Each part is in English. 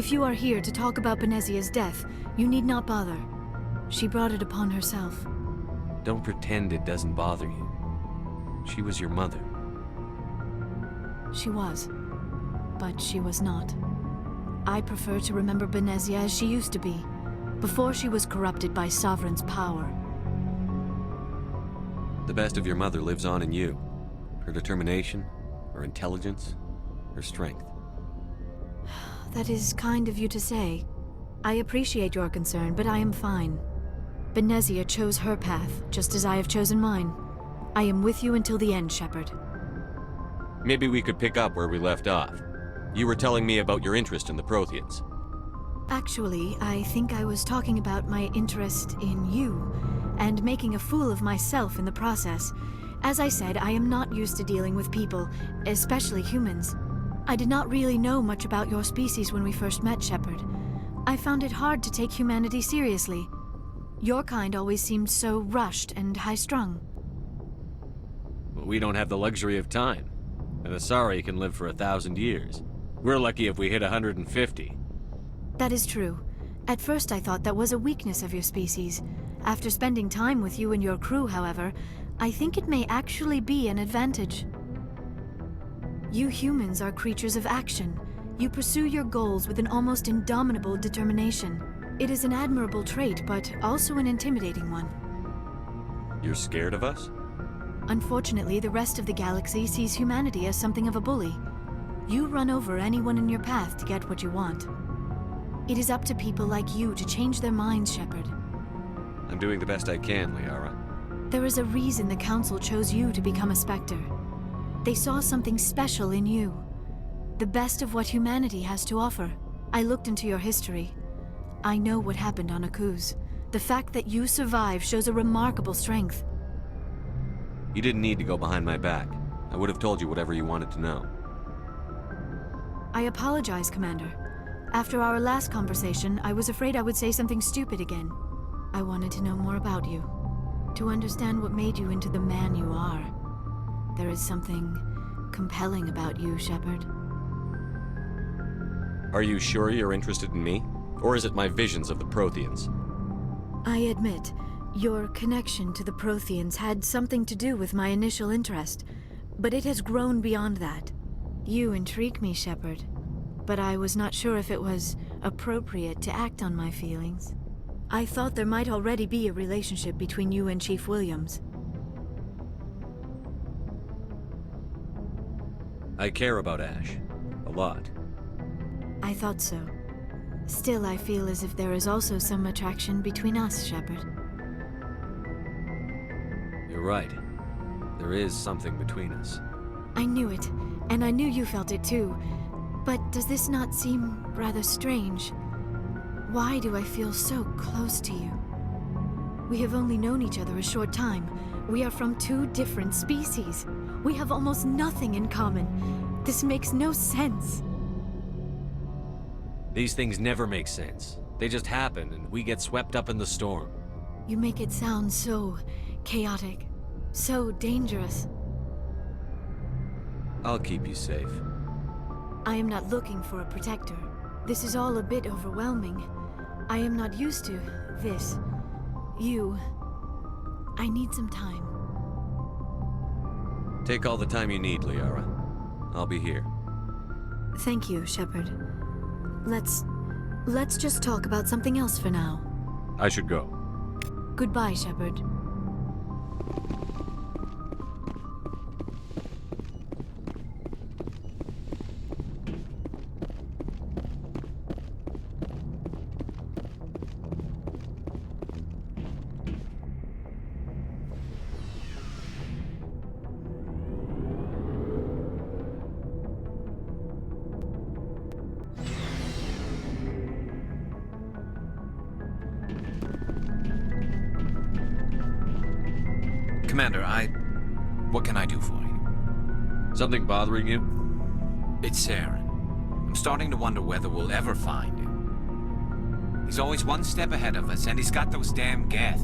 If you are here to talk about Benezia's death, you need not bother. She brought it upon herself. Don't pretend it doesn't bother you. She was your mother. She was. But she was not. I prefer to remember Benezia as she used to be, before she was corrupted by Sovereign's power. The best of your mother lives on in you. Her determination, her intelligence, her strength. That is kind of you to say. I appreciate your concern, but I am fine. Benezia chose her path, just as I have chosen mine. I am with you until the end, Shepard. Maybe we could pick up where we left off. You were telling me about your interest in the Protheans. Actually, I think I was talking about my interest in you, and making a fool of myself in the process. As I said, I am not used to dealing with people, especially humans. I did not really know much about your species when we first met, Shepard. I found it hard to take humanity seriously. Your kind always seemed so rushed and high-strung. Well, we don't have the luxury of time. An Asari can live for 1,000 years. We're lucky if we hit 150. That is true. At first I thought that was a weakness of your species. After spending time with you and your crew, however, I think it may actually be an advantage. You humans are creatures of action. You pursue your goals with an almost indomitable determination. It is an admirable trait, but also an intimidating one. You're scared of us? Unfortunately, the rest of the galaxy sees humanity as something of a bully. You run over anyone in your path to get what you want. It is up to people like you to change their minds, Shepard. I'm doing the best I can, Liara. There is a reason the Council chose you to become a Spectre. They saw something special in you. The best of what humanity has to offer. I looked into your history. I know what happened on Akuz. The fact that you survived shows a remarkable strength. You didn't need to go behind my back. I would have told you whatever you wanted to know. I apologize, Commander. After our last conversation, I was afraid I would say something stupid again. I wanted to know more about you. To understand what made you into the man you are. There is something compelling about you, Shepard. Are you sure you're interested in me? Or is it my visions of the Protheans? I admit, your connection to the Protheans had something to do with my initial interest, but it has grown beyond that. You intrigue me, Shepard, but I was not sure if it was appropriate to act on my feelings. I thought there might already be a relationship between you and Chief Williams. I care about Ash. A lot. I thought so. Still, I feel as if there is also some attraction between us, Shepard. You're right. There is something between us. I knew it, and I knew you felt it too. But does this not seem rather strange? Why do I feel so close to you? We have only known each other a short time. We are from two different species. We have almost nothing in common. This makes no sense. These things never make sense. They just happen, and we get swept up in the storm. You make it sound so chaotic, so dangerous. I'll keep you safe. I am not looking for a protector. This is all a bit overwhelming. I am not used to this. You. I need some time. Take all the time you need, Liara. I'll be here. Thank you, Shepard. Let's just talk about something else for now. I should go. Goodbye, Shepard. Commander, what can I do for you? Something bothering you? It's Saren. I'm starting to wonder whether we'll ever find him. He's always one step ahead of us, and he's got those damn Geth.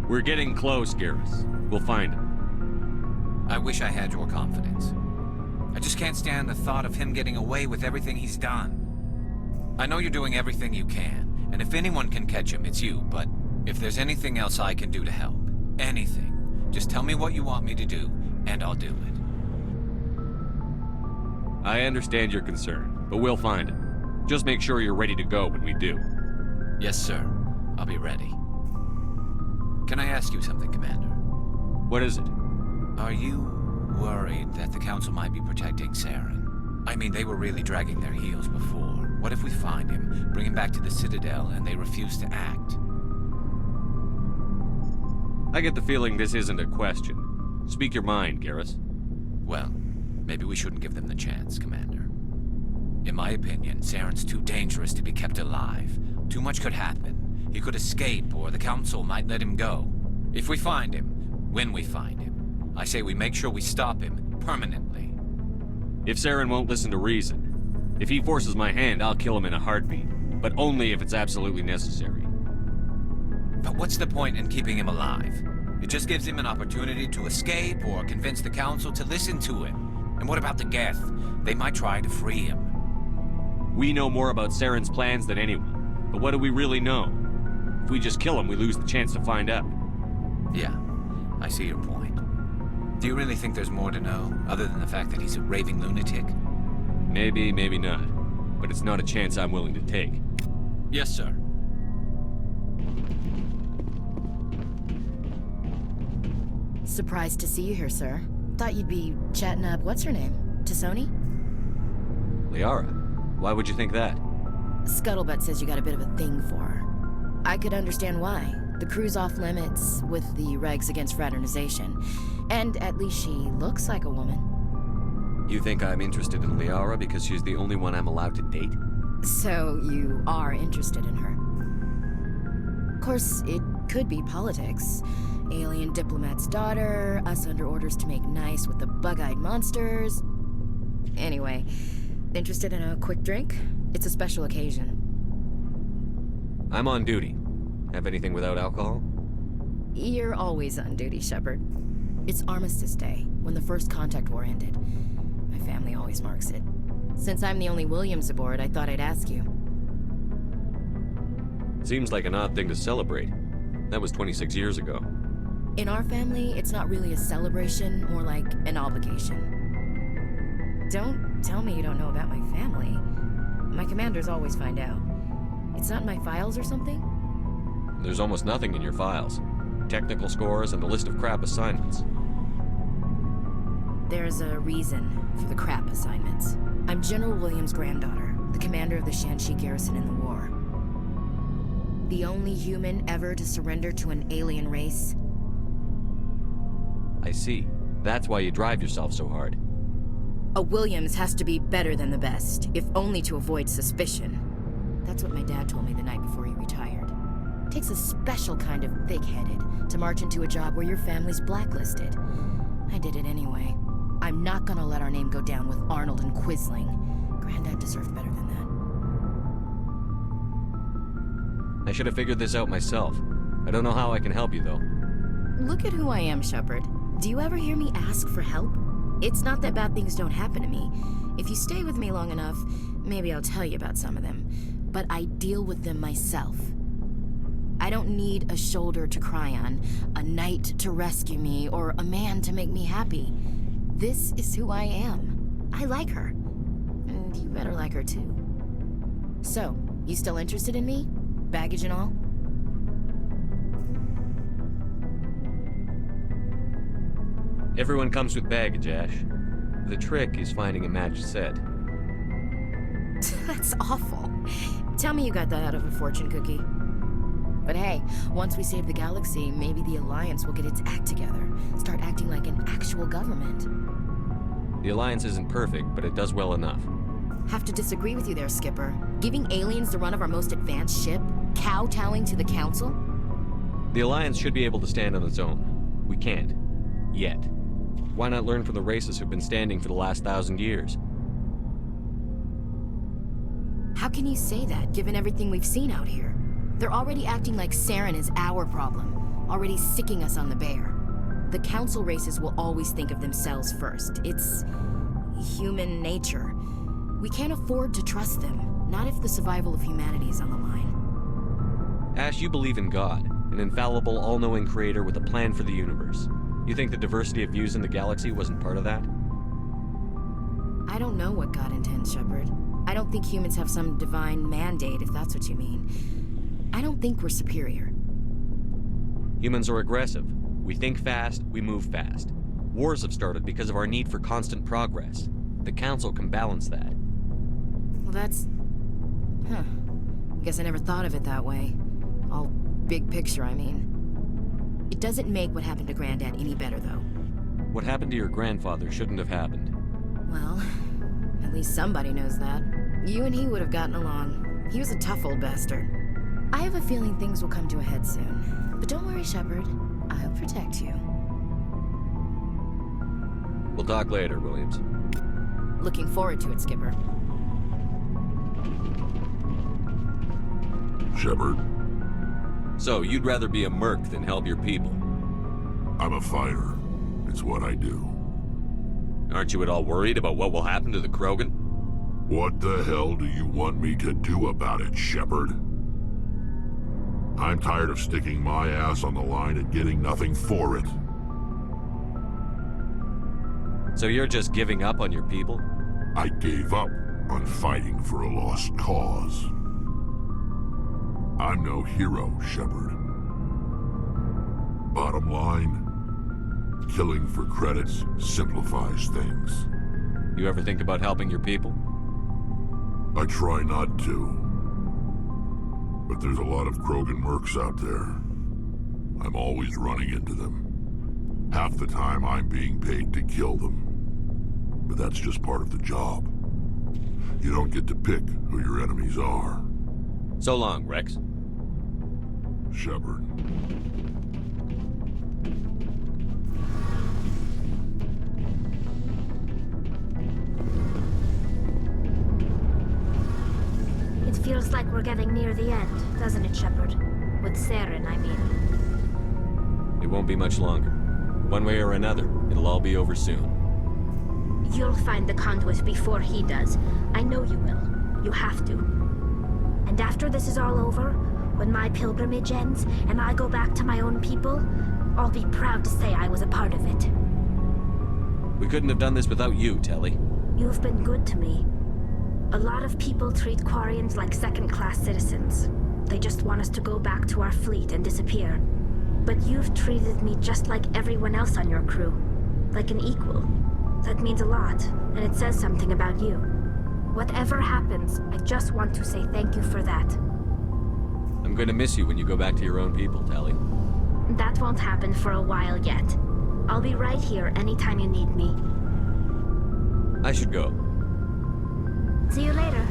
We're getting close, Garrus. We'll find him. I wish I had your confidence. I just can't stand the thought of him getting away with everything he's done. I know you're doing everything you can, and if anyone can catch him, it's you, but if there's anything else I can do to help, anything, just tell me what you want me to do, and I'll do it. I understand your concern, but we'll find him. Just make sure you're ready to go when we do. Yes, sir. I'll be ready. Can I ask you something, Commander? What is it? Are you worried that the Council might be protecting Saren? I mean, they were really dragging their heels before. What if we find him, bring him back to the Citadel, and they refuse to act? I get the feeling this isn't a question. Speak your mind, Garrus. Well, maybe we shouldn't give them the chance, Commander. In my opinion, Saren's too dangerous to be kept alive. Too much could happen. He could escape, or the Council might let him go. If we find him, when we find him, I say we make sure we stop him permanently. If Saren won't listen to reason, if he forces my hand, I'll kill him in a heartbeat. But only if it's absolutely necessary. But what's the point in keeping him alive? It just gives him an opportunity to escape or convince the Council to listen to him. And what about the Geth? They might try to free him. We know more about Saren's plans than anyone. But what do we really know? If we just kill him, we lose the chance to find out. Yeah, I see your point. Do you really think there's more to know, other than the fact that he's a raving lunatic? Maybe, maybe not. But it's not a chance I'm willing to take. Yes, sir. Surprised to see you here, sir. Thought you'd be chatting up what's-her-name? Tassoni? Liara, why would you think that? Scuttlebutt says you got a bit of a thing for her. I could understand why. The crew's off limits with the regs against fraternization. And at least she looks like a woman. You think I'm interested in Liara because she's the only one I'm allowed to date? So you are interested in her. Of course, it could be politics. Alien diplomat's daughter, us under orders to make nice with the bug-eyed monsters. Anyway, interested in a quick drink? It's a special occasion. I'm on duty. Have anything without alcohol? You're always on duty, Shepard. It's Armistice Day, when the first contact war ended. My family always marks it. Since I'm the only Williams aboard, I thought I'd ask you. Seems like an odd thing to celebrate. That was 26 years ago. In our family, it's not really a celebration, more like an obligation. Don't tell me you don't know about my family. My commanders always find out. It's not in my files or something? There's almost nothing in your files. Technical scores and a list of crap assignments. There's a reason for the crap assignments. I'm General Williams' granddaughter, the commander of the Shanxi garrison in the war. The only human ever to surrender to an alien race. I see. That's why you drive yourself so hard. A Williams has to be better than the best, if only to avoid suspicion. That's what my dad told me the night before he retired. Takes a special kind of thick-headed to march into a job where your family's blacklisted. I did it anyway. I'm not gonna let our name go down with Arnold and Quisling. Granddad deserved better than that. I should have figured this out myself. I don't know how I can help you, though. Look at who I am, Shepard. Do you ever hear me ask for help? It's not that bad things don't happen to me. If you stay with me long enough, maybe I'll tell you about some of them. But I deal with them myself. I don't need a shoulder to cry on, a knight to rescue me, or a man to make me happy. This is who I am. I like her. And you better like her too. So, you still interested in me? Baggage and all? Everyone comes with baggage, Ash. The trick is finding a matched set. That's awful. Tell me you got that out of a fortune cookie. But hey, once we save the galaxy, maybe the Alliance will get its act together. Start acting like an actual government. The Alliance isn't perfect, but it does well enough. Have to disagree with you there, Skipper. Giving aliens the run of our most advanced ship? Kowtowing to the Council? The Alliance should be able to stand on its own. We can't. Yet. Why not learn from the races who've been standing for the last 1,000 years? How can you say that, given everything we've seen out here? They're already acting like Saren is our problem, already sicking us on the bear. The Council races will always think of themselves first. It's human nature. We can't afford to trust them, not if the survival of humanity is on the line. Ash, you believe in God, an infallible, all-knowing creator with a plan for the universe. You think the diversity of views in the galaxy wasn't part of that? I don't know what God intends, Shepard. I don't think humans have some divine mandate, if that's what you mean. I don't think we're superior. Humans are aggressive. We think fast, we move fast. Wars have started because of our need for constant progress. The Council can balance that. Well, that's... Huh. I guess I never thought of it that way. All big picture, I mean. It doesn't make what happened to Granddad any better, though. What happened to your grandfather shouldn't have happened. Well, at least somebody knows that. You and he would have gotten along. He was a tough old bastard. I have a feeling things will come to a head soon. But don't worry, Shepard. I'll protect you. We'll talk later, Williams. Looking forward to it, Skipper. Shepard, So, you'd rather be a merc than help your people? I'm a fighter. It's what I do. Aren't you at all worried about what will happen to the Krogan? What the hell do you want me to do about it, Shepard? I'm tired of sticking my ass on the line and getting nothing for it. So you're just giving up on your people? I gave up on fighting for a lost cause. I'm no hero, Shepard. Bottom line, killing for credits simplifies things. You ever think about helping your people? I try not to. But there's a lot of Krogan mercs out there. I'm always running into them. Half the time I'm being paid to kill them. But that's just part of the job. You don't get to pick who your enemies are. So long, Rex. Shepard. It feels like we're getting near the end, doesn't it, Shepard? With Saren, I mean. It won't be much longer. One way or another, it'll all be over soon. You'll find the conduit before he does. I know you will. You have to. And after this is all over, when my pilgrimage ends and I go back to my own people, I'll be proud to say I was a part of it. We couldn't have done this without you, Telly. You've been good to me. A lot of people treat Quarians like second-class citizens. They just want us to go back to our fleet and disappear. But you've treated me just like everyone else on your crew. Like an equal. That means a lot, and it says something about you. Whatever happens, I just want to say thank you for that. I'm gonna miss you when you go back to your own people, Telly. That won't happen for a while yet. I'll be right here anytime you need me. I should go. See you later.